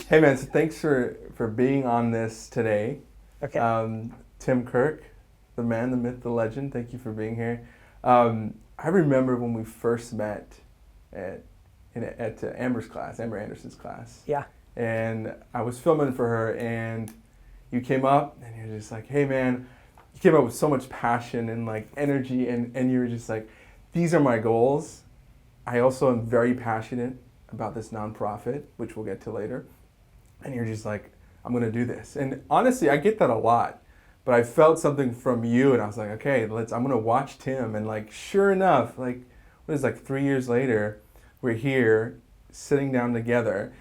Hey man, so thanks for being on this today. Okay. Tim Kirk, the man, the myth, the legend. Thank you for being here. I remember when we first met at Amber's class, Amber Anderson's class, Yeah. and I was filming for her, and you came up and you're just like, "Hey man," you came up with so much passion and like energy, and you were just like, "These are my goals. I also am very passionate about this nonprofit, which we'll get to later." And you're just like, I'm going to do this. And honestly, I get that a lot. But I felt something from you, and I was like, okay, I'm going to watch Tim. And like, sure enough, like, what is it, like 3 years later, we're here sitting down together.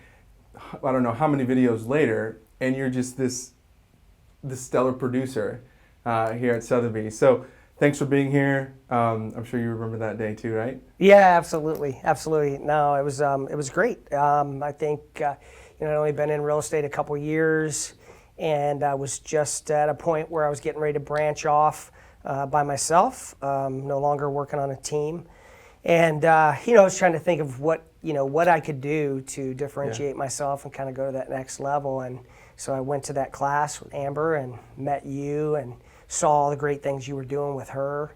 I don't know how many videos later, and you're just this stellar producer here at Sotheby's. So thanks for being here. I'm sure you remember that day too, right? Yeah, absolutely. Absolutely. No, it was great. I think, I'd only been in real estate a couple years, and I was just at a point where I was getting ready to branch off by myself, no longer working on a team. And, I was trying to think of what I could do to differentiate myself and kind of go to that next level. And so I went to that class with Amber and met you and saw all the great things you were doing with her,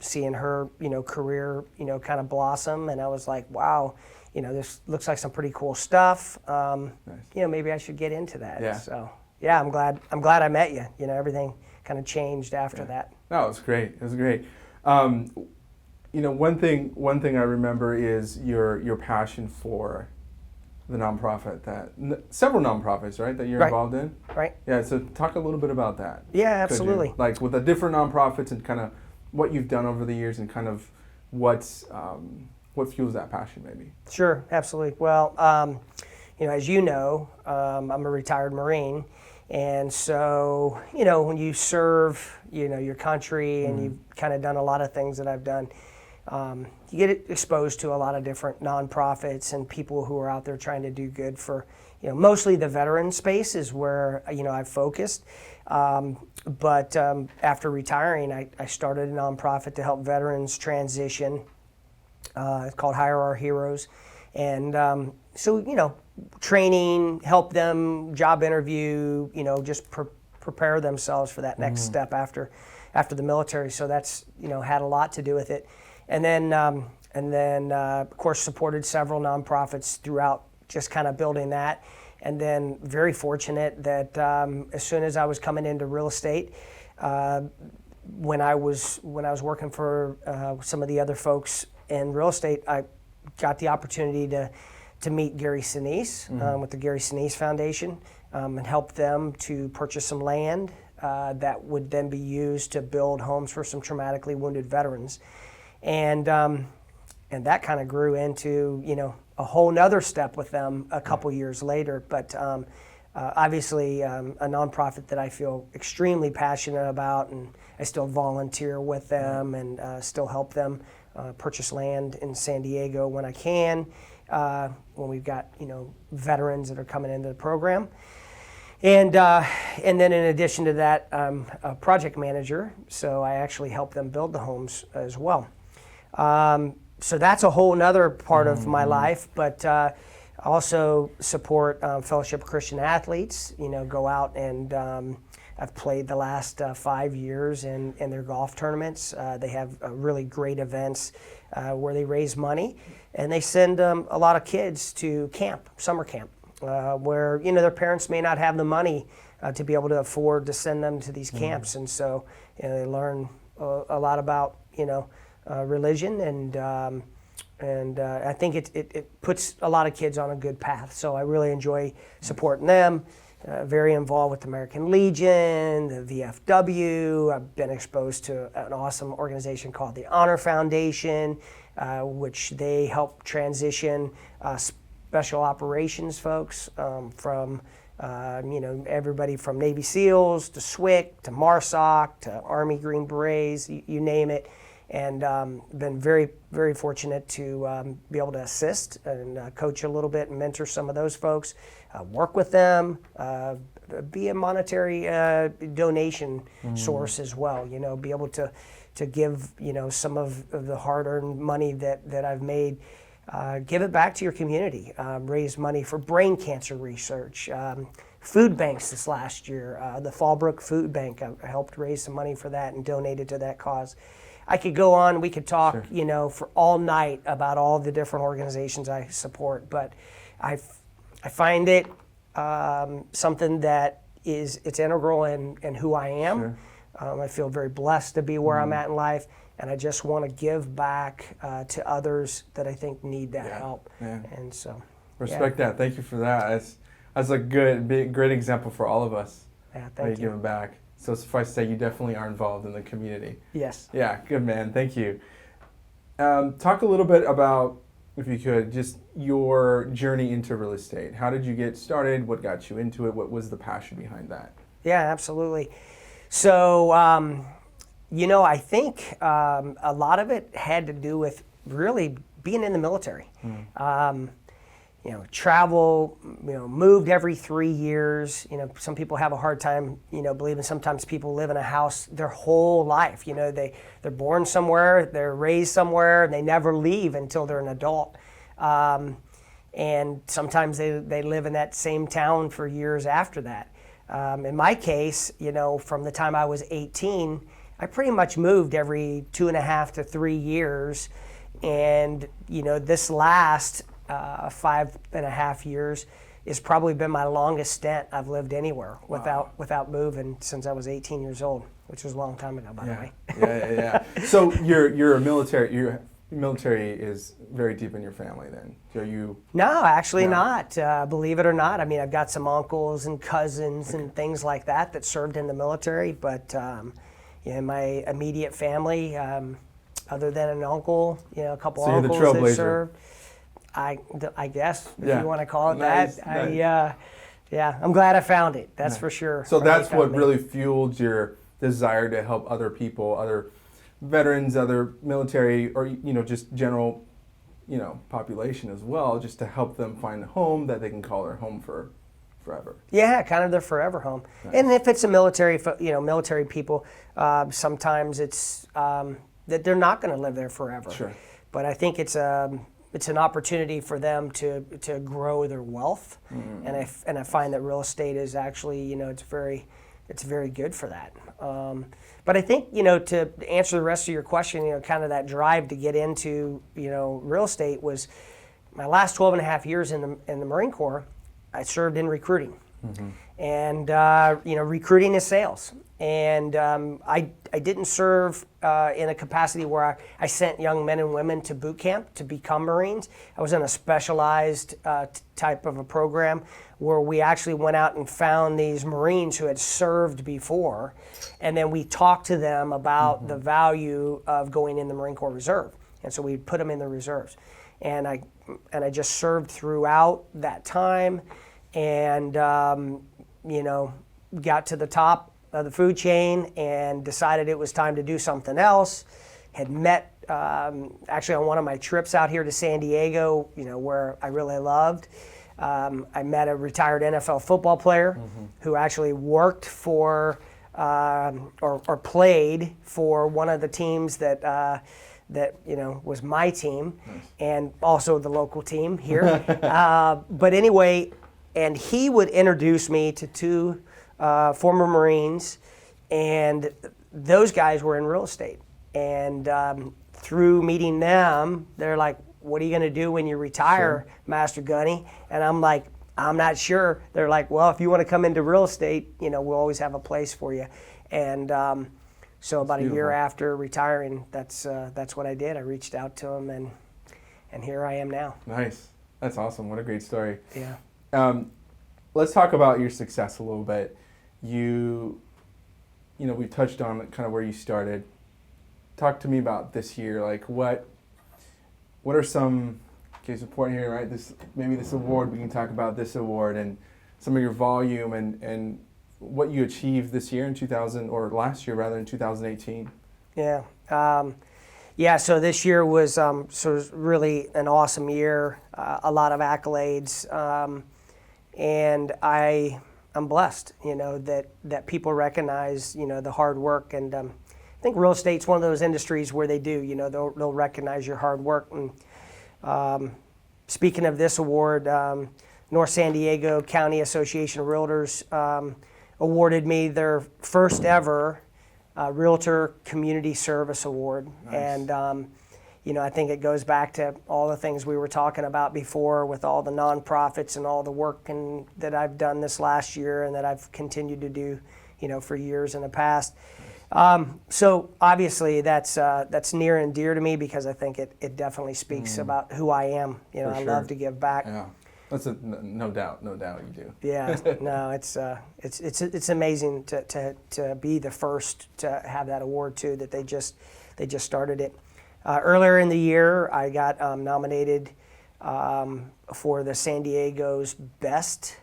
seeing her, career, kind of blossom. And I was like, wow, this looks like some pretty cool stuff. Nice. Maybe I should get into that. Yeah. So yeah, I'm glad I met you. Everything kind of changed after that. No, it was great. It was great. One thing I remember is your passion for the nonprofit several nonprofits, right, that you're Right. involved in. Right. Yeah. So talk a little bit about that. Yeah, Could you? absolutely. Like with the different nonprofits and kind of what you've done over the years and kind of what fuels that passion, maybe. Sure, absolutely. Well, as you know, I'm a retired Marine, and so when you serve, your country, and you've kind of done a lot of things that I've done, you get exposed to a lot of different nonprofits and people who are out there trying to do good for, mostly the veteran space is where I've focused. But after retiring, I started a nonprofit to help veterans transition. It's called Hire Our Heroes. And so, training, help them, job interview, just prepare themselves for that next step after the military. So that's, had a lot to do with it. And then, of course, supported several nonprofits throughout, just kind of building that. And then very fortunate that as soon as I was coming into real estate, when I was working for some of the other folks in real estate, I got the opportunity to meet Gary Sinise with the Gary Sinise Foundation and help them to purchase some land that would then be used to build homes for some traumatically wounded veterans. And that kind of grew into, a whole nother step with them a couple years later. But obviously a nonprofit that I feel extremely passionate about, and I still volunteer with them and still help them purchase land in San Diego when I can, when we've got, veterans that are coming into the program. And then in addition to that, I'm a project manager, so I actually help them build the homes as well. So that's a whole nother part of my life, but also support Fellowship of Christian Athletes, go out and I've played the last 5 years in their golf tournaments. They have really great events where they raise money, and they send a lot of kids to camp, summer camp, where their parents may not have the money to be able to afford to send them to these camps, and so they learn a lot about religion, and I think it puts a lot of kids on a good path. So I really enjoy supporting them. Very involved with the American Legion, the VFW. I've been exposed to an awesome organization called the Honor Foundation, which they help transition special operations folks from everybody from Navy SEALs to SWCC to MARSOC to Army Green Berets, you name it. And been very, very fortunate to be able to assist and coach a little bit and mentor some of those folks, work with them, be a monetary donation source as well. Be able to give some of the hard-earned money that I've made give it back to your community. Raise money for brain cancer research. Food banks this last year. The Fallbrook Food Bank, I helped raise some money for that and donated to that cause. I could go on. We could talk, for all night about all the different organizations I support. But I find it something that it's integral in who I am. Sure. I feel very blessed to be where I'm at in life, and I just want to give back to others that I think need that help. Yeah. And so, respect that. Thank you for that. That's a great example for all of us. Yeah, thank you. Giving back. So suffice to say, you definitely are involved in the community. Yes. Yeah, good man. Thank you. Talk a little bit about, if you could, just your journey into real estate. How did you get started? What got you into it? What was the passion behind that? Yeah, absolutely. So, I think a lot of it had to do with really being in the military. Travel, moved every 3 years. Some people have a hard time, believing sometimes people live in a house their whole life. They're born somewhere, they're raised somewhere, and they never leave until they're an adult. And sometimes they live in that same town for years after that. In my case, from the time I was 18, I pretty much moved every 2.5 to 3 years. And, this last 5.5 years has probably been my longest stint I've lived anywhere without moving since I was 18 years old, which was a long time ago, by the way. Yeah. So you're a military. Your military is very deep in your family. Then are you? No, actually not. Believe it or not. I mean, I've got some uncles and cousins and things like that served in the military, but in my immediate family, other than an uncle, a couple uncles that served. I guess, if you want to call it that. I'm glad I found it. That's for sure. So that's what really fueled your desire to help other people, other veterans, other military, or just general, population as well, just to help them find a home that they can call their home for forever. Yeah, kind of their forever home. Nice. And if it's a military people, sometimes it's that they're not going to live there forever. Sure. But I think it's an opportunity for them to grow their wealth, and I find that real estate is actually it's very good for that. But I think to answer the rest of your question, kind of that drive to get into real estate was my last 12.5 years in the Marine Corps. I served in recruiting, and recruiting is sales. And I didn't serve in a capacity where I sent young men and women to boot camp to become Marines. I was in a specialized type of a program where we actually went out and found these Marines who had served before, and then we talked to them about the value of going in the Marine Corps Reserve. And so we put them in the reserves. And I just served throughout that time, and got to the top of the food chain and decided it was time to do something else. Had met actually on one of my trips out here to San Diego, where I really loved. I met a retired NFL football player who actually worked for or played for one of the teams that was my team, and also the local team here. But anyway, and he would introduce me to two former Marines, and those guys were in real estate. And through meeting them, they're like, "What are you going to do when you retire, Master Gunny?" And I'm like, "I'm not sure." They're like, "Well, if you want to come into real estate, we'll always have a place for you." And so about a year after retiring, that's what I did. I reached out to them, and here I am now. Nice. That's awesome. What a great story. Yeah. Let's talk about your success a little bit. We touched on kind of where you started. Talk to me about this year. Like what are some, case important here, right? This award, we can talk about this award and some of your volume and what you achieved this year in 2000, or last year rather, in 2018. Yeah. So this year was really an awesome year, a lot of accolades, and I'm blessed, that people recognize, the hard work, and I think real estate's one of those industries where they do, they'll recognize your hard work. And Speaking of this award, North San Diego County Association of Realtors awarded me their first ever Realtor Community Service Award. Nice. And, I think it goes back to all the things we were talking about before with all the nonprofits and all the work that I've done this last year and that I've continued to do, for years in the past. So obviously that's near and dear to me because I think it definitely speaks about who I am. I love to give back. Yeah, that's no doubt you do. Yeah, no, it's amazing to be the first to have that award too. That they just started it. Earlier in the year, I got nominated for the San Diego's Best.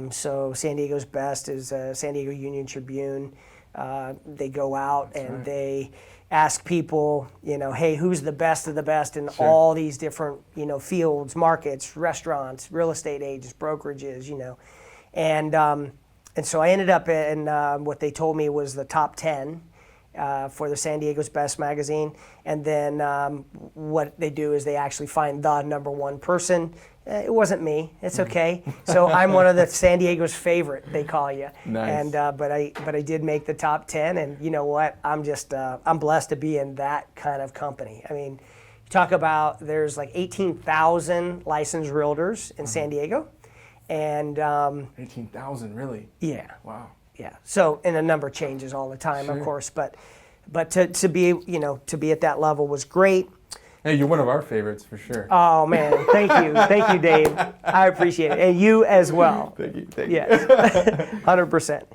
So San Diego's Best is San Diego Union Tribune. They go out and they ask people, hey, who's the best of the best in all these different, fields, markets, restaurants, real estate agents, brokerages, And so I ended up in what they told me was the top 10 for the San Diego's Best magazine. And then what they do is they actually find the number one person. It wasn't me. It's okay. So I'm one of the San Diego's favorite, they call you. Nice. And but I did make the top 10, and you know what? I'm just I'm blessed to be in that kind of company. I mean, you talk about there's like 18,000 licensed realtors in San Diego, and 18,000, really? Yeah. Wow. Yeah. So, and the number changes all the time, of course, but to be at that level was great. Hey, you're one of our favorites for sure. Oh man, thank you, Dave. I appreciate it, and you as well. Thank you. Yes, 100%.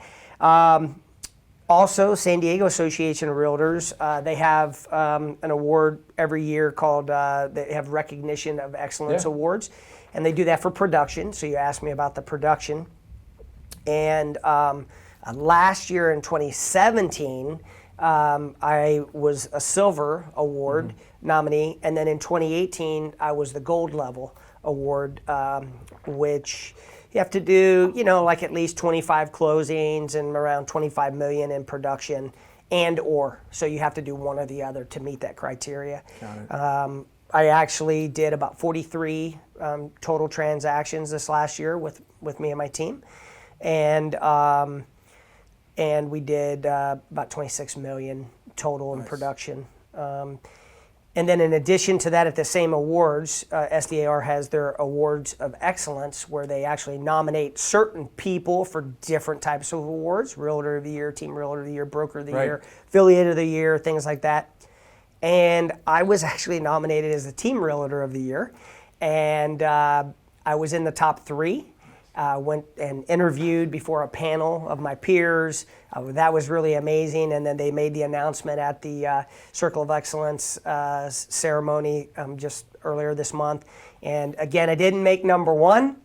Also, San Diego Association of Realtors, they have an award every year called, they have Recognition of Excellence Awards, and they do that for production. So you asked me about the production. And last year in 2017, I was a Silver Award nominee, and then in 2018, I was the Gold Level Award, which you have to do, like at least 25 closings and around 25 million in production so you have to do one or the other to meet that criteria. Got it. I actually did about 43 total transactions this last year with me and my team, and we did about 26 million total in production. And then in addition to that, at the same awards, SDAR has their Awards of Excellence, where they actually nominate certain people for different types of awards: Realtor of the Year, Team Realtor of the Year, Broker of the Year, Affiliate of the Year, things like that. And I was actually nominated as the Team Realtor of the Year, and I was in the top 3. Went and interviewed before a panel of my peers. That was really amazing. And then they made the announcement at the Circle of Excellence ceremony just earlier this month. And again, I didn't make number 1,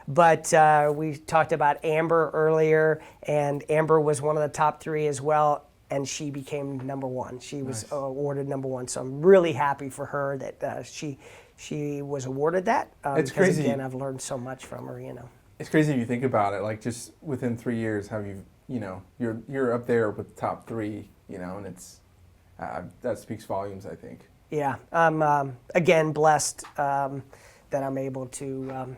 but we talked about Amber earlier, and Amber was one of the top 3 as well. And she became number 1. She was awarded number 1. So I'm really happy for her that she was awarded that. It's crazy. Again, I've learned so much from her. It's crazy if you think about it. Like just within 3 years, how you're up there with the top 3. And it's that speaks volumes, I think. Yeah, I'm again blessed that I'm able to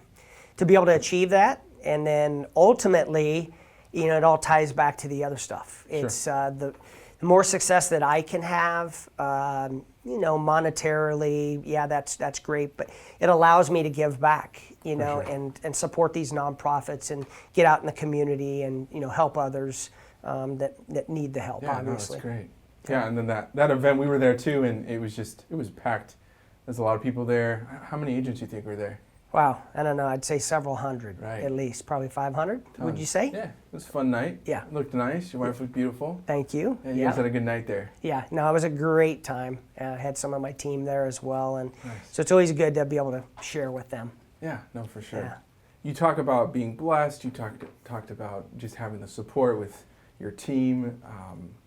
be able to achieve that, and then ultimately, it all ties back to the other stuff. It's the more success that I can have, monetarily, that's great, but it allows me to give back, and support these nonprofits and get out in the community and, help others that need the help, obviously. No, that's great. Yeah, and then that event, we were there too, and it was packed. There's a lot of people there. How many agents do you think were there? Wow, I don't know. I'd say several hundred, at least, probably 500. Would you say? Yeah, it was a fun night. Yeah, it looked nice. Your wife looked beautiful. Thank you. And you guys had a good night there. Yeah, no, it was a great time. I had some of my team there as well, and so it's always good to be able to share with them. Yeah, no, for sure. Yeah. You talk about being blessed. You talked about just having the support with your team,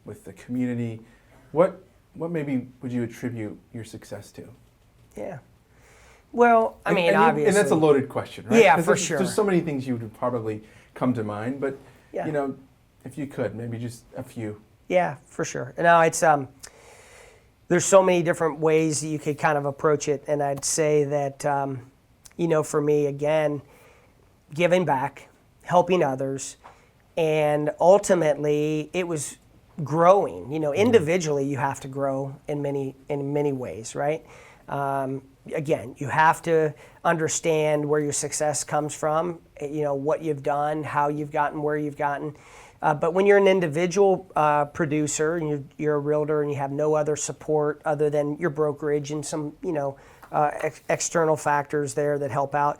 with the community. What maybe would you attribute your success to? Yeah. Well, I mean, obviously. And that's a loaded question, right? Yeah, for sure. There's so many things you would probably come to mind, but, if you could, maybe just a few. Yeah, for sure. No, it's, there's so many different ways that you could kind of approach it. And I'd say that, for me, again, giving back, helping others, and ultimately it was growing. Individually you have to grow in many ways, right? Again, you have to understand where your success comes from, what you've done, how you've gotten where you've gotten. But when you're an individual producer and you're a realtor and you have no other support other than your brokerage and some, external factors there that help out.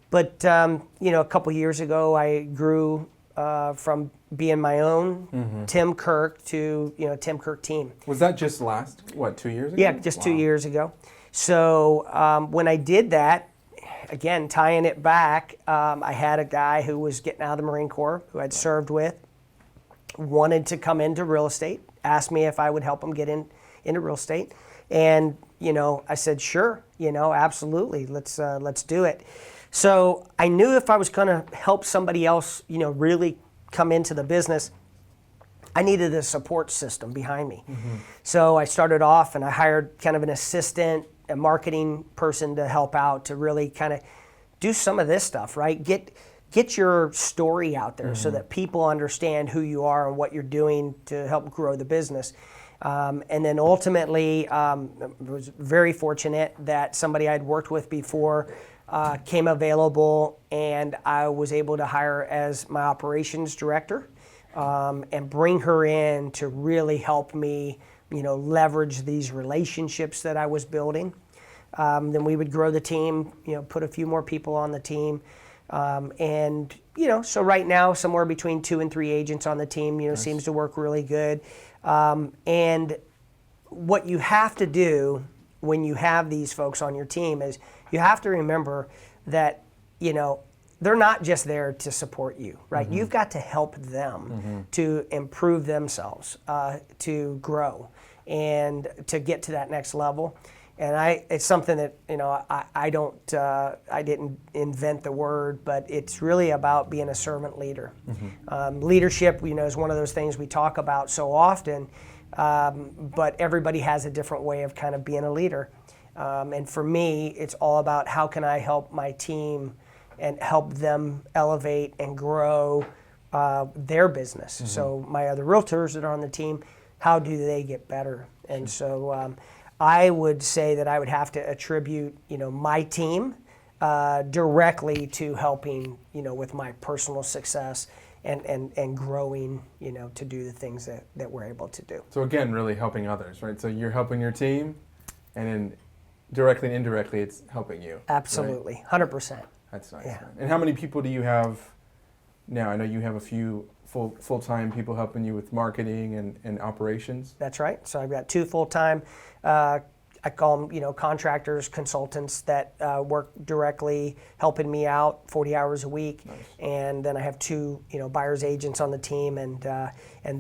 But, a couple years ago, I grew from being my own Tim Kirk to, Tim Kirk team. Was that just 2 years ago? Yeah, just 2 years ago. So when I did that, again, tying it back, I had a guy who was getting out of the Marine Corps, who I'd served with, wanted to come into real estate, asked me if I would help him get into real estate. And, I said, sure, absolutely, let's do it. So I knew if I was going to help somebody else, really come into the business, I needed a support system behind me. So I started off and I hired kind of an assistant, a marketing person to help out to really kind of do some of this stuff, right? Get your story out there so that people understand who you are and what you're doing to help grow the business. And then ultimately, I was very fortunate that somebody I'd worked with before came available, and I was able to hire as my operations director and bring her in to really help me, leverage these relationships that I was building. Then we would grow the team, put a few more people on the team. So right now, somewhere between 2 and 3 agents on the team, nice. Seems to work really good. And what you have to do when you have these folks on your team is you have to remember that, they're not just there to support you, right? You've got to help them to improve themselves, to grow, and to get to that next level. And it's something that, I didn't invent the word, but it's really about being a servant leader. Leadership, is one of those things we talk about so often, but everybody has a different way of kind of being a leader. And for me, it's all about how can I help my team and help them elevate and grow their business. So my other realtors that are on the team, how do they get better? And so I would say that I would have to attribute, my team directly to helping, with my personal success and growing, to do the things that we're able to do. So again, really helping others, right? So you're helping your team, and then directly and indirectly, it's helping you. Absolutely, right? 100%. That's nice. Yeah. Man. And how many people do you have now? I know you have a few full-time people helping you with marketing and operations. That's right. So I've got 2 full-time, I call them, contractors, consultants that work directly helping me out 40 hours a week. Nice. And then I have 2, buyer's agents on the team, and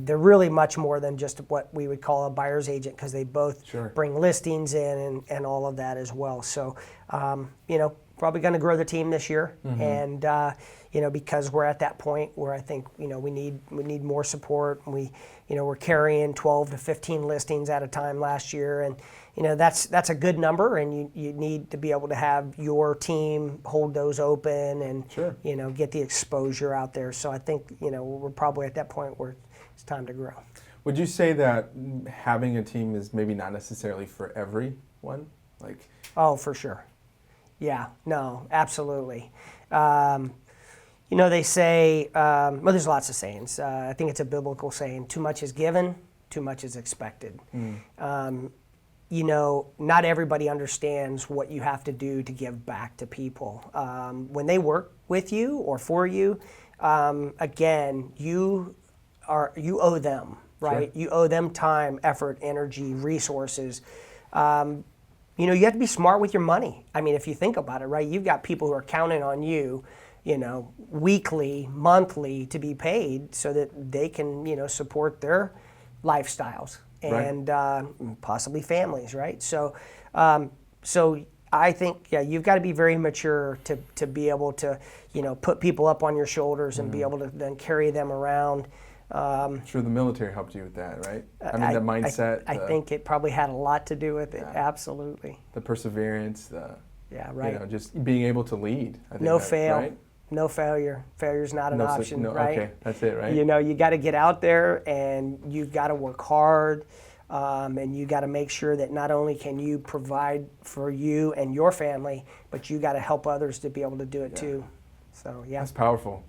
they're really much more than just what we would call a buyer's agent, because they both bring listings in and all of that as well. So, probably going to grow the team this year, and because we're at that point where I think we need more support. We're carrying 12 to 15 listings at a time last year, and that's a good number, and you need to be able to have your team hold those open and get the exposure out there. So I think we're probably at that point where it's time to grow. Would you say that having a team is maybe not necessarily for everyone? Oh, for sure. Yeah, no, absolutely. They say, there's lots of sayings. I think it's a biblical saying, too much is given, too much is expected. Not everybody understands what you have to do to give back to people. When they work with you or for you, again, you owe them, right? Sure. You owe them time, effort, energy, resources. You have to be smart with your money. I mean, if you think about it, right, you've got people who are counting on you, weekly, monthly to be paid so that they can, support their lifestyles and possibly families, right? So I think, you've got to be very mature to be able to, put people up on your shoulders and be able to then carry them around. I'm sure the military helped you with that, right? I mean, the mindset. I think it probably had a lot to do with it. Yeah. Absolutely. The perseverance, right. Just being able to lead. I think no fail. Right? No failure. Failure's not an option, right? Okay, that's it, right? You got to get out there and you've got to work hard, and you got to make sure that not only can you provide for you and your family, but you got to help others to be able to do it too. So that's powerful.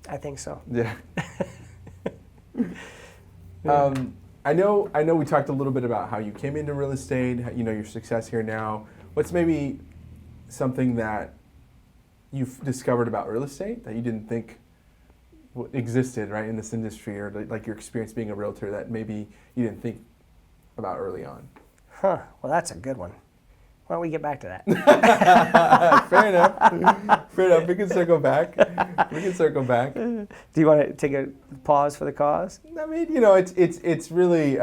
I think so. Yeah. I know we talked a little bit about how you came into real estate, your success here now. What's maybe something that you've discovered about real estate that you didn't think existed, right, in this industry, or like your experience being a realtor that maybe you didn't think about early on? Well, that's a good one. Why don't we get back to that? Fair enough. Fair enough. We can circle back. Do you want to take a pause for the cause? I mean, it's really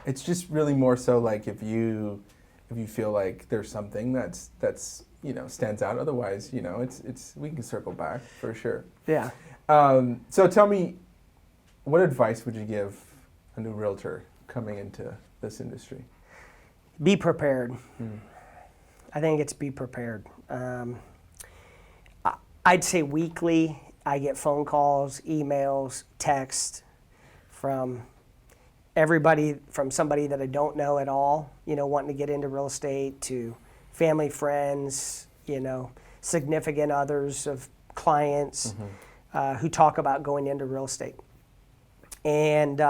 it's just really more so like if you feel like there's something that's stands out. Otherwise, it's we can circle back for sure. Yeah. So tell me, what advice would you give a new realtor coming into this industry? Be prepared. I think it's be prepared. I'd say weekly I get phone calls, emails, texts from everybody, from somebody that I don't know at all, wanting to get into real estate, to family, friends, significant others of clients who talk about going into real estate. And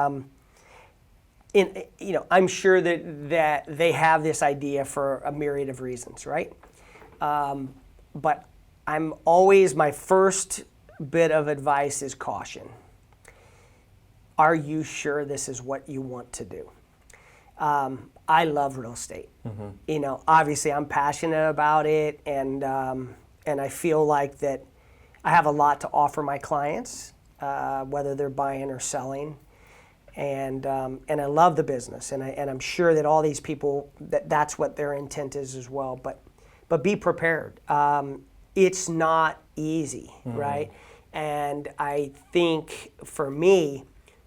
I'm sure that they have this idea for a myriad of reasons, right? But I'm always, my first bit of advice is caution. Are you sure this is what you want to do? I love real estate. Obviously I'm passionate about it, and I feel like that I have a lot to offer my clients, whether they're buying or selling. And I love the business, and I'm sure that all these people, that's what their intent is as well. But be prepared. It's not easy, right? And I think for me,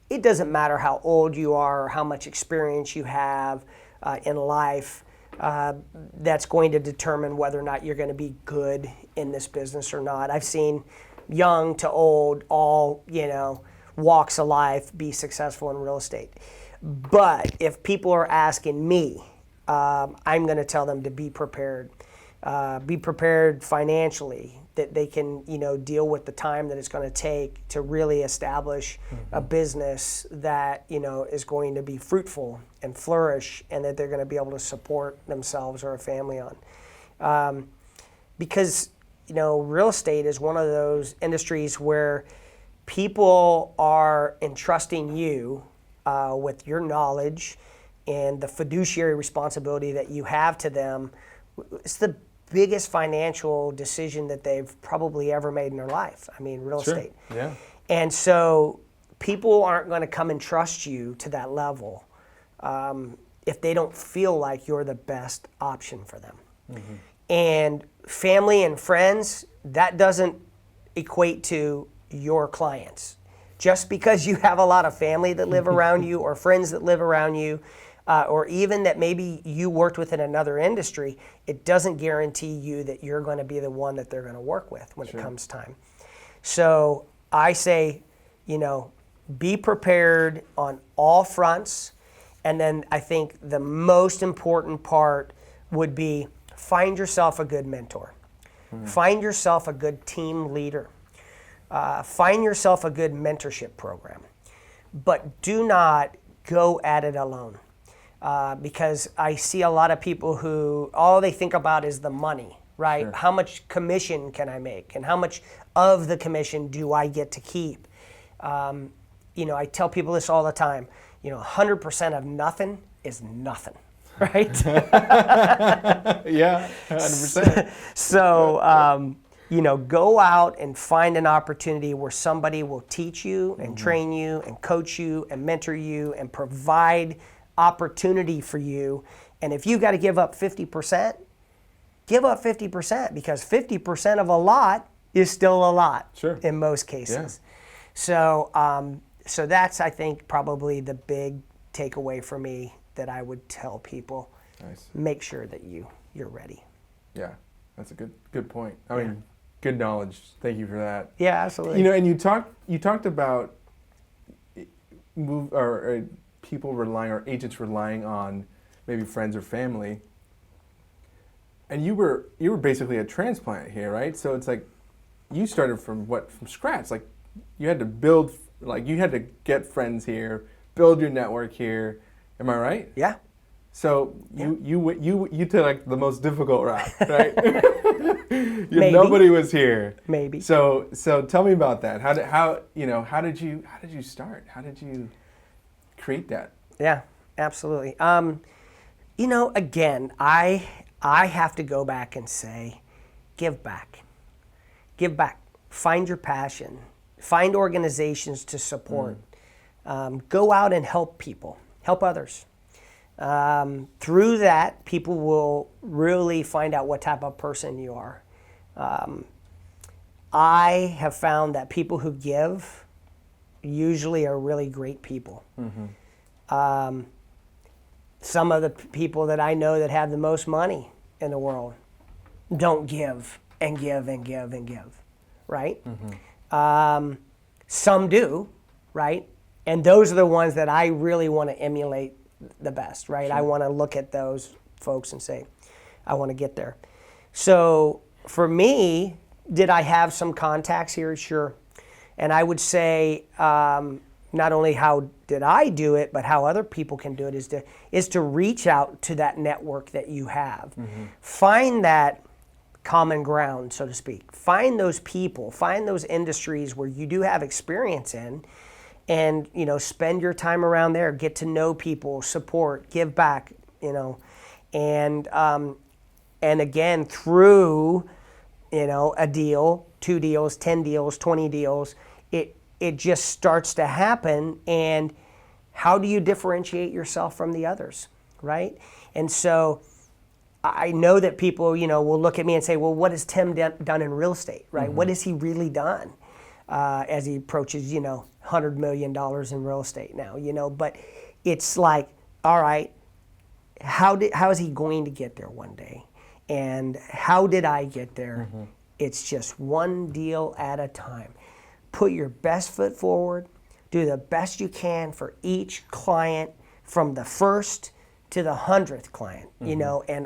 it doesn't matter how old you are or how much experience you have in life. That's going to determine whether or not you're going to be good in this business or not. I've seen young to old, all walks of life be successful in real estate. But if people are asking me, I'm going to tell them to be prepared. Be prepared financially, that they can deal with the time that it's going to take to really establish a business that is going to be fruitful and flourish, and that they're going to be able to support themselves or a family on. Because real estate is one of those industries where people are entrusting you with your knowledge and the fiduciary responsibility that you have to them. It's the biggest financial decision that they've probably ever made in their life. I mean, real estate. Yeah. And so people aren't going to come and trust you to that level if they don't feel like you're the best option for them. And family and friends, that doesn't equate to your clients. Just because you have a lot of family that live around you, or friends that live around you, or even that maybe you worked with in another industry, it doesn't guarantee you that you're going to be the one that they're going to work with when it comes time. So I say, be prepared on all fronts. And then I think the most important part would be find yourself a good mentor. Find yourself a good team leader. Find yourself a good mentorship program. But do not go at it alone. Because I see a lot of people who all they think about is the money, right? Sure. How much commission can I make, and how much of the commission do I get to keep? I tell people this all the time. 100% of nothing is nothing, right? Yeah, 100%. So, go out and find an opportunity where somebody will teach you and train you and coach you and mentor you and provide opportunity for you. And if you got to give up 50%, give up 50%, because 50% of a lot is still a lot in most cases. So that's, I think, probably the big takeaway for me that I would tell people. Nice. Make sure that you're ready. Yeah, that's a good point. I mean, good knowledge. Thank you for that. Yeah, absolutely. You know, and you talked about people relying, or agents relying on maybe friends or family. And you were basically a transplant here, right? So it's like you started from scratch. Like you had to build, like you had to get friends here, build your network here. Am I right? Yeah. So you took like the most difficult route, right? Maybe. Nobody was here. Maybe. So tell me about that. How did you start? How did you create that? Yeah, absolutely. Again, I have to go back and say, give back. Give back. Find your passion. Find organizations to support. Go out and help people. Help others. Through that, people will really find out what type of person you are. I have found that people who give usually are really great people. Some of the people that I know that have the most money in the world don't give and give and give and give, right? Some do, right? And those are the ones that I really want to emulate the best, right? Sure. I want to look at those folks and say, I want to get there. So for me, did I have some contacts here? Sure. And I would say not only how did I do it, but how other people can do it is to reach out to that network that you have. Find that common ground, so to speak. Find those people, find those industries where you do have experience in, and spend your time around there. Get to know people, support, give back, and again through a deal, 2 deals, 10 deals, 20 deals, it just starts to happen. And how do you differentiate yourself from the others, right? And so I know that people, will look at me and say, well, what has Tim done in real estate, right? What has he really done as he approaches, $100 million in real estate now, but it's like, all right, how is he going to get there one day? And how did I get there? It's just one deal at a time. Put your best foot forward, do the best you can for each client from the first to the 100th client, and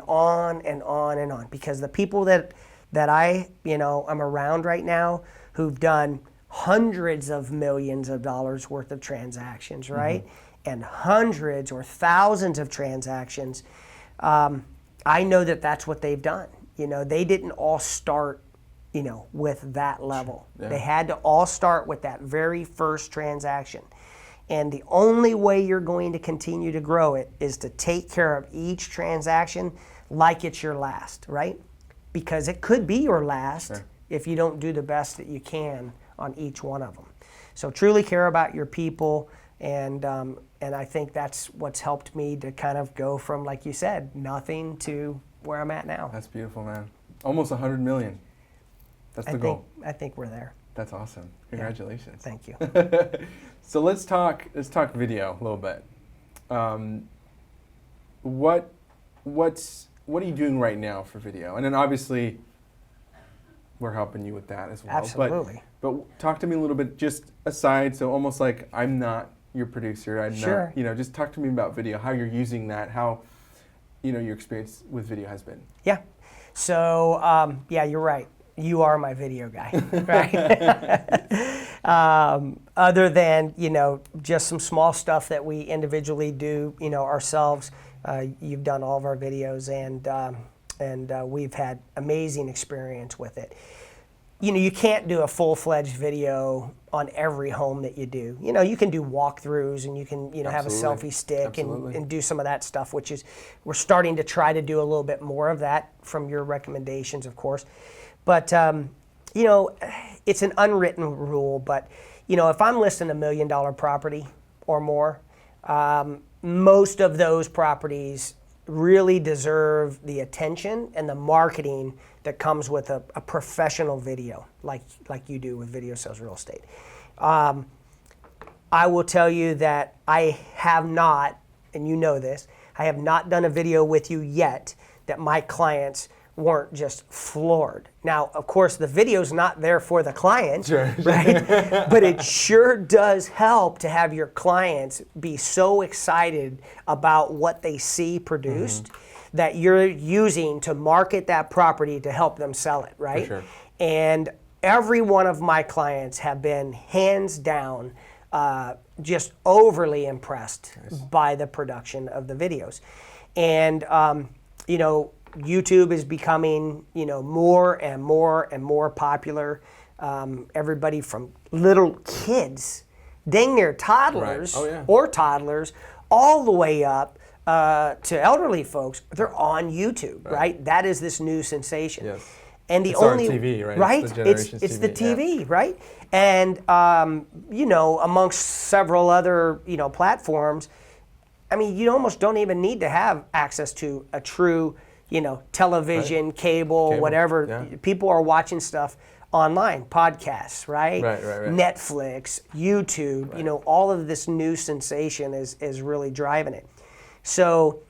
on and on and on. Because the people that I, I'm around right now who've done hundreds of millions of dollars worth of transactions, right? And hundreds or thousands of transactions, I know that that's what they've done. They didn't all start, with that level. Yeah. They had to all start with that very first transaction. And the only way you're going to continue to grow it is to take care of each transaction like it's your last, right? Because it could be your last if you don't do the best that you can on each one of them. So truly care about your people, and I think that's what's helped me to kind of go from, like you said, nothing to where I'm at now. That's beautiful, man. Almost 100 million. That's the goal. I think we're there. That's awesome. Congratulations. Yeah. Thank you. So let's talk video a little bit. What are you doing right now for video? And then obviously we're helping you with that as well. Absolutely. But talk to me a little bit, just aside, so almost like I'm not your producer. I'm sure. not, just talk to me about video, how you're using that, how, your experience with video has been. Yeah. So, you're right. You are my video guy, right? Other than, just some small stuff that we individually do, ourselves. You've done all of our videos, and we've had amazing experience with it. You can't do a full-fledged video on every home that you do. You can do walkthroughs, and you can, have a selfie stick and do some of that stuff, which is, we're starting to try to do a little bit more of that from your recommendations, of course. But, it's an unwritten rule, but, if I'm listing $1 million property or more, most of those properties really deserve the attention and the marketing that comes with a professional video like you do with Video Sales Real Estate. I will tell you that I have not, and you know this, I have not done a video with you yet that my clients weren't just floored. Now, of course, the video's not there for the client, right? But it sure does help to have your clients be so excited about what they see produced that you're using to market that property to help them sell it, right? For sure. And every one of my clients have been hands down just overly impressed by the production of the videos. And, you know, YouTube is becoming, you know, more and more and more popular. Everybody from little kids, dang near toddlers or toddlers, all the way up to elderly folks, they're on YouTube, right? That is this new sensation. Yes. And the it's only our TV, right? Right, it's the TV, right? And you know, amongst several other, you know, platforms, I mean, you almost don't even need to have access to a true, you know, television, cable, whatever. Yeah. People are watching stuff online, podcasts, right? Right. Netflix, YouTube, you know, all of this new sensation is really driving it. So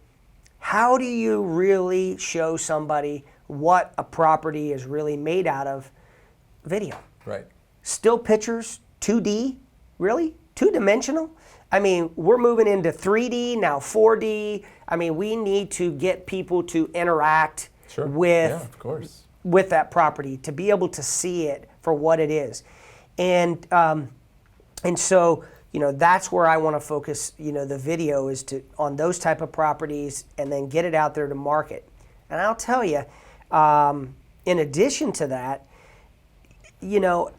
how do you really show somebody what a property is really made out of? Video. Right. Still pictures, 2D, really? Two-dimensional? I mean, we're moving into 3D, now 4D. I mean, we need to get people to interact of course. with that property, to be able to see it for what it is. And so, you know, that's where I want to focus, you know, the video is on those type of properties and then get it out there to market. And I'll tell you, in addition to that, you know,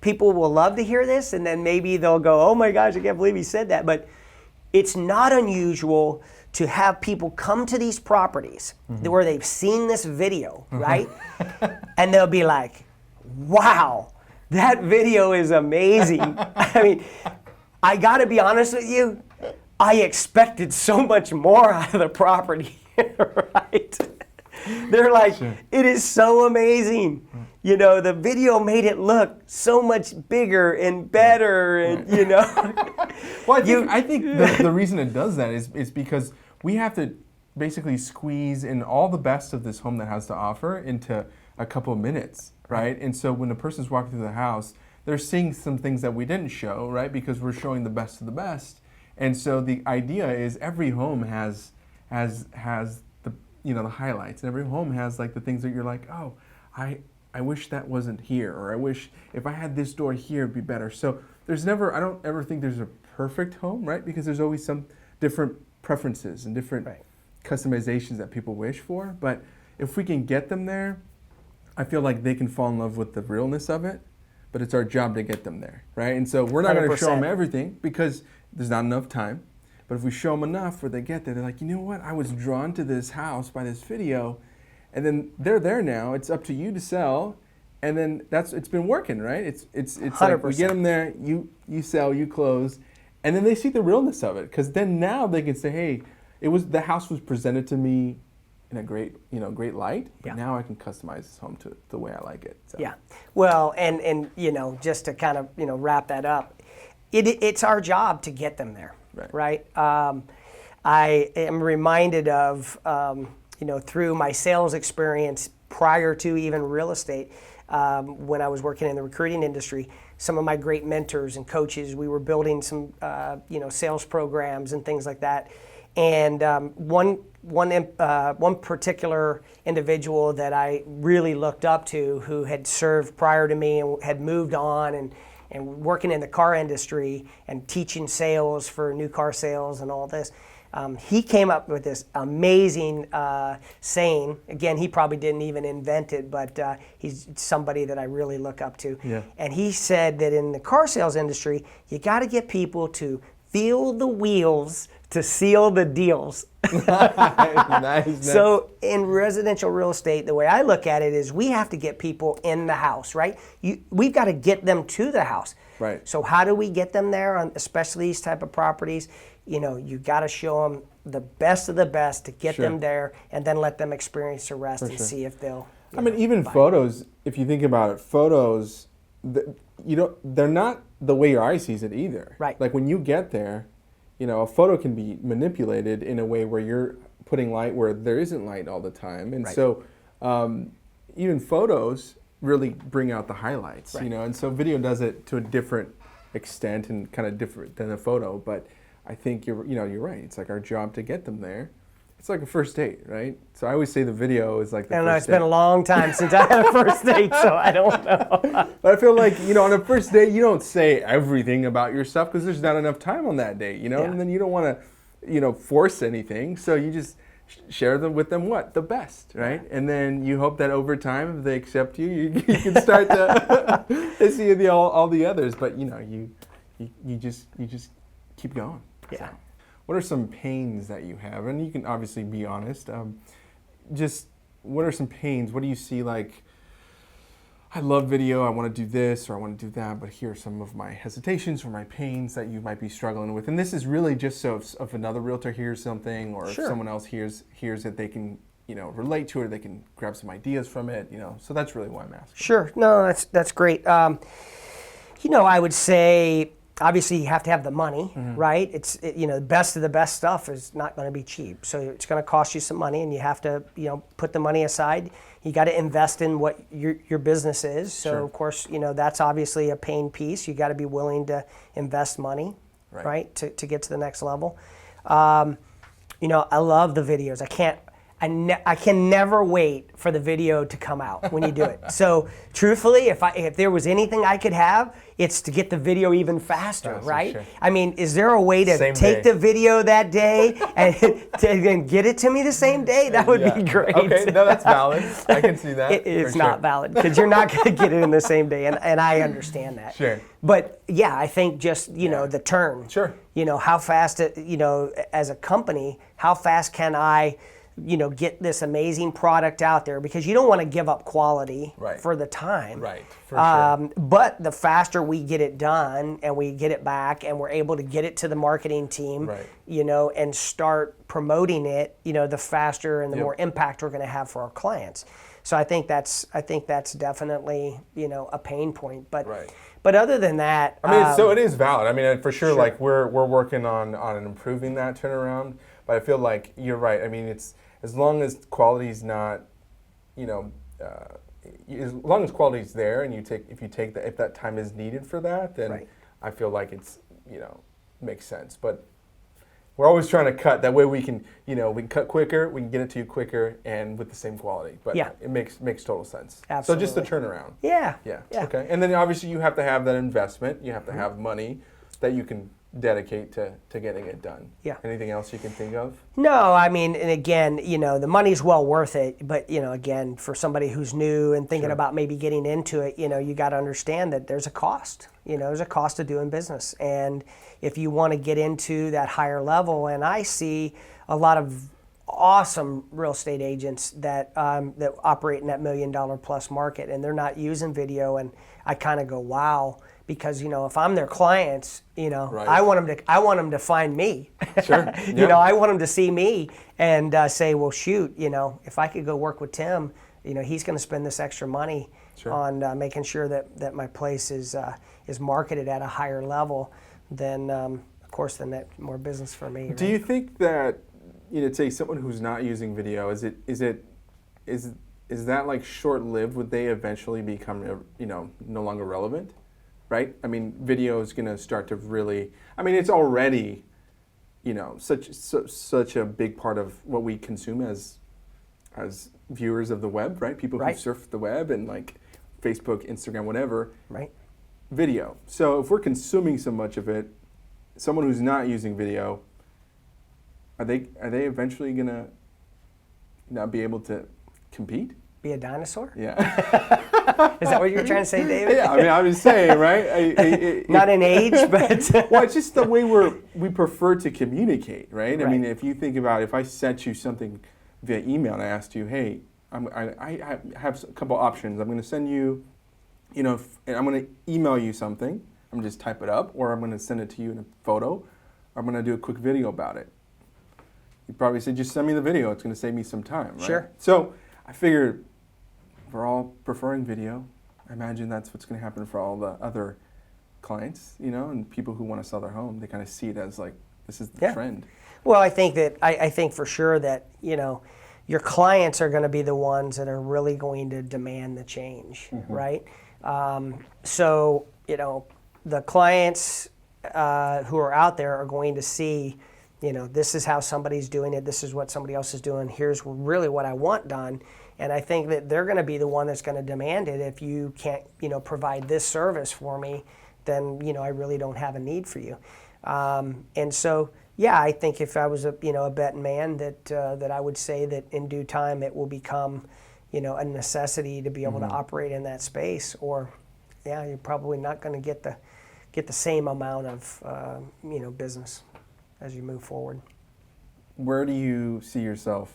people will love to hear this and then maybe they'll go, oh my gosh, I can't believe he said that. But it's not unusual to have people come to these properties where they've seen this video, right? And they'll be like, wow, that video is amazing. I mean, I gotta be honest with you, I expected so much more out of the property, right? They're like, it is so amazing. You know, the video made it look so much bigger and better, and you know. Well, I think the reason it does that is because we have to basically squeeze in all the best of this home that has to offer into a couple of minutes, right? And so when a person's walking through the house, they're seeing some things that we didn't show, right? Because we're showing the best of the best. And so the idea is every home has the, you know, the highlights, and every home has like the things that you're like, oh, I wish that wasn't here, or I wish if I had this door here it'd be better. So there's never, I don't ever think there's a perfect home, right? Because there's always some different preferences and different customizations that people wish for. But if we can get them there, I feel like they can fall in love with the realness of it, but it's our job to get them there, right? And so we're not going to show them everything because there's not enough time. But if we show them enough where they get there, they're like, you know what? I was drawn to this house by this video, and then they're there now. It's up to you to sell, and then it's been working, right? It's like we get them there, you sell, you close, and then they see the realness of it, because then now they can say, hey, the house was presented to me in a great light, but now I can customize this home to the way I like it. So. Yeah. Well, and you know, just to kind of, you know, wrap that up, it's our job to get them there, right? I am reminded of, you know, through my sales experience prior to even real estate, when I was working in the recruiting industry, some of my great mentors and coaches, we were building some, you know, sales programs and things like that. And one particular individual that I really looked up to, who had served prior to me and had moved on and working in the car industry and teaching sales for new car sales and all this, he came up with this amazing saying. Again, he probably didn't even invent it, but he's somebody that I really look up to. Yeah. And he said that in the car sales industry, you got to get people to feel the wheels to seal the deals. Nice. So in residential real estate, the way I look at it is we have to get people in the house, right? We've got to get them to the house. Right. So how do we get them there, especially these type of properties? You know, you got to show them the best of the best to get them there, and then let them experience the rest and see if they'll. I mean, even photos, if you think about it, photos they're not the way your eye sees it either. Right. Like when you get there, a photo can be manipulated in a way where you're putting light where there isn't light all the time. And Right. so even photos really bring out the highlights, Right. and so video does it to a different extent and kind of different than a photo. But I think you're right. It's like our job to get them there. It's like a first date, right? So I always say the video is like the I don't first know. It's date. been a long time since I had a first date, so I don't know. But I feel like, on a first date, you don't say everything about yourself because there's not enough time on that date, Yeah. And then you don't want to, force anything. So you just share them with them the best, right? Yeah. And then you hope that over time, if they accept you, you can start to see all the others. But, you just keep going. Yeah. So, what are some pains that you have? And you can obviously be honest. Just what are some pains? What do you see like, I love video, I want to do this or I want to do that, but here are some of my hesitations or my pains that you might be struggling with. And this is really just so if another realtor hears something or Sure. if someone else hears it, they can, relate to it, or they can grab some ideas from it, So that's really why I'm asking. Sure. No, that's great. I would say, obviously, you have to have the money, right? The best of the best stuff is not going to be cheap. So it's going to cost you some money, and you have to, put the money aside. You got to invest in what your business is. So, Sure. of course, that's obviously a pain piece. You got to be willing to invest money, right, to get to the next level. I love the videos. I can never wait for the video to come out when you do it. So truthfully, if there was anything I could have, it's to get the video even faster, right? Sure. I mean, is there a way to Same take day. the video that day and get it to me the same day? That would be great. Okay, no, that's valid. I can see that. It's for not sure. valid because you're not going to get it in the same day, and I understand that. Sure. But yeah, I think just the turn. Sure. How fast as a company, how fast can I get this amazing product out there, because you don't want to give up quality Right. for the time. Right, for sure. But the faster we get it done and we get it back and we're able to get it to the marketing team, Right. And start promoting it, the faster and the Yep. more impact we're going to have for our clients. So I think that's definitely, a pain point. But Right. but other than that, I mean, so it is valid. I mean, for sure, Sure. like we're working on improving that turnaround. But I feel like you're right. I mean, it's as long as quality's not, as long as quality's there, and if that time is needed for that, then Right. I feel like it's makes sense. But we're always trying to cut. That way we can cut quicker, we can get it to you quicker, and with the same quality. But Yeah. it makes total sense. Absolutely. So just the turnaround. yeah. Yeah. Yeah. Okay. And then obviously you have to have that investment. You have to have money that you can dedicate to getting it done. Yeah. Anything else you can think of? No, I mean, and again, the money's well worth it, but again, for somebody who's new and thinking Sure. about maybe getting into it, you got to understand that there's a cost. There's a cost of doing business, and if you want to get into that higher level, and I see a lot of awesome real estate agents that operate in that $1 million plus market, and they're not using video, and I kind of go, wow. Because if I'm their clients, Right. I want them to find me. Sure. Yeah. I want them to see me and say, well, shoot, if I could go work with Tim, he's going to spend this extra money Sure. on making sure that my place is marketed at a higher level. Then, of course, then that more business for me. Do you think that say someone who's not using video, is that like short-lived? Would they eventually become no longer relevant? Right? I mean, video is going to start to really. I mean, it's already, such a big part of what we consume as viewers of the web, right? People Right. who surf the web and like Facebook, Instagram, whatever. Right. Video. So if we're consuming so much of it, someone who's not using video, are they eventually going to not be able to compete? Be a dinosaur? Yeah. Is that what you're trying to say, David? Yeah, I mean, I'm just saying, right? Not in age, but Well, it's just the way we prefer to communicate, right? I Right. mean, if you think about if I sent you something via email and I asked you, hey, I have a couple options. I'm going to send you, and I'm going to email you something. I'm going to just type it up, or I'm going to send it to you in a photo, or I'm going to do a quick video about it. You probably say, just send me the video. It's going to save me some time, right? Sure. So I figured we're all preferring video. I imagine that's what's going to happen for all the other clients, and people who want to sell their home. They kind of see it as like, this is the trend. Well, I think for sure that, your clients are going to be the ones that are really going to demand the change, right? So, the clients who are out there are going to see, this is how somebody's doing it. This is what somebody else is doing. Here's really what I want done. And I think that they're going to be the one that's going to demand it. If you can't, provide this service for me, then, I really don't have a need for you. And so, yeah, I think if I was a betting man, that I would say that in due time it will become, a necessity to be able to operate in that space. Or, you're probably not going to get the same amount of, business as you move forward. Where do you see yourself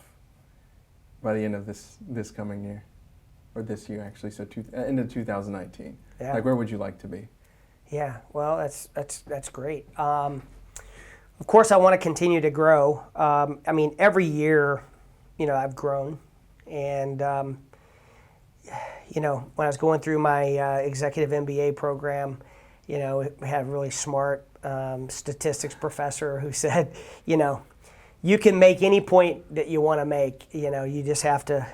by the end of this coming year, or this year actually? So end of 2019. Yeah. Like, where would you like to be? Yeah. Well, that's great. Of course, I want to continue to grow. Every year, I've grown. And, when I was going through my executive MBA program, we had a really smart statistics professor who said, you can make any point that you want to make. You just have to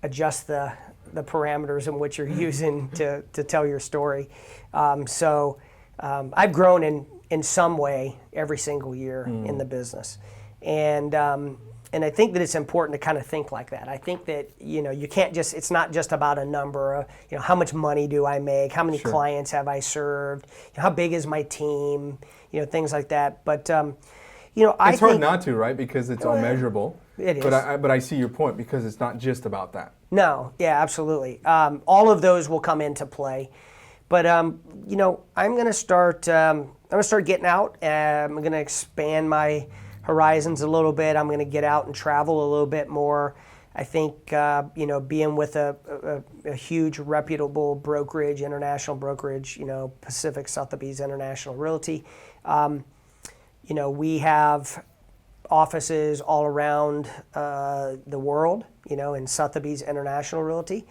adjust the parameters in which you're using to tell your story. So I've grown in some way every single year in the business. And I think that it's important to kind of think like that. I think that, you can't just, it's not just about a number of, how much money do I make? How many clients have I served? How big is my team? Things like that. But, it's hard not to, right? Because it's all measurable. It is. But I see your point, because it's not just about that. No, yeah, absolutely. All of those will come into play. But, I'm going to start getting out. I'm going to expand my horizons a little bit. I'm going to get out and travel a little bit more. I think, being with a huge reputable brokerage, international brokerage, Pacific Sotheby's International Realty. We have offices all around the world, in Sotheby's International Realty.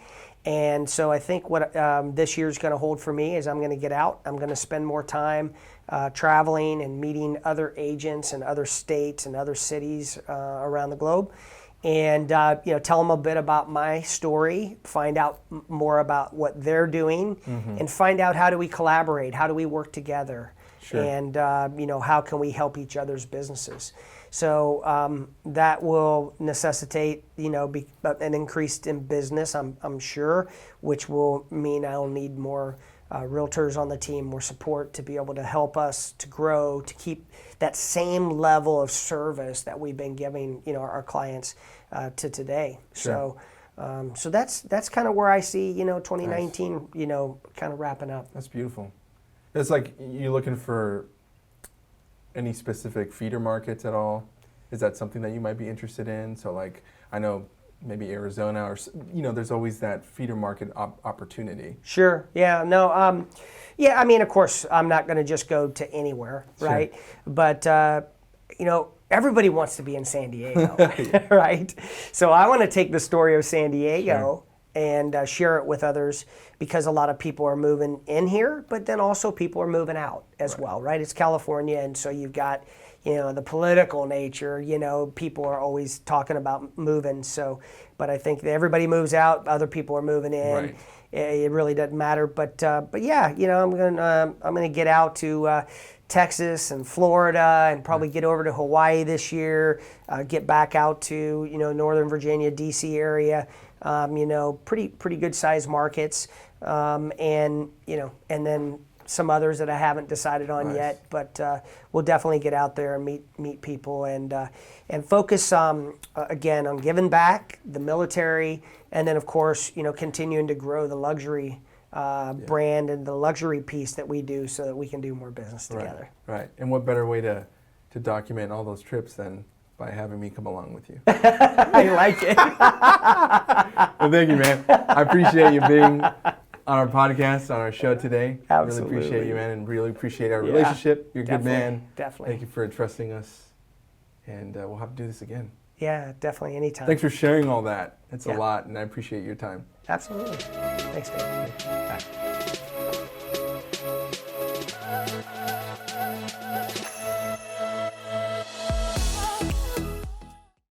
And so I think what this year's going to hold for me is I'm going to get out. I'm going to spend more time traveling and meeting other agents in other states and other cities around the globe. And tell them a bit about my story, find out more about what they're doing, and find out how do we collaborate, how do we work together, and how can we help each other's businesses. So that will necessitate an increase in business, I'm sure, which will mean I'll need more realtors on the team, more support to be able to help us to grow, to keep that same level of service that we've been giving our clients to today. Sure. So that's kind of where I see 2019 kind of wrapping up. That's beautiful. It's like, you're looking for any specific feeder markets at all? Is that something that you might be interested in? So like, I know maybe Arizona, or there's always that feeder market opportunity. Sure. Yeah. No. Of course, I'm not going to just go to anywhere, right? But everybody wants to be in San Diego, right? So I want to take the story of San Diego and share it with others, because a lot of people are moving in here, but then also people are moving out as well, right? It's California, and so you've got the political nature, people are always talking about moving. So, but I think that everybody moves out, other people are moving in. Right. It really doesn't matter. But yeah, I'm gonna get out to Texas and Florida, and probably get over to Hawaii this year. Get back out to Northern Virginia, D.C. area. Pretty good sized markets, and then some others that I haven't decided on yet, but we'll definitely get out there and meet people and focus again on giving back, the military, and then of course continuing to grow the luxury brand and the luxury piece that we do, so that we can do more business together. Right. And what better way to document all those trips than by having me come along with you? I like it. Well, thank you, man. I appreciate you being on our podcast, on our show today. Absolutely. Really appreciate you, man, and really appreciate our relationship. You're a good man. Definitely. Thank you for trusting us, and we'll have to do this again. Yeah, definitely, anytime. Thanks for sharing all that. It's a lot, and I appreciate your time. Absolutely. Thanks, Dave. Bye.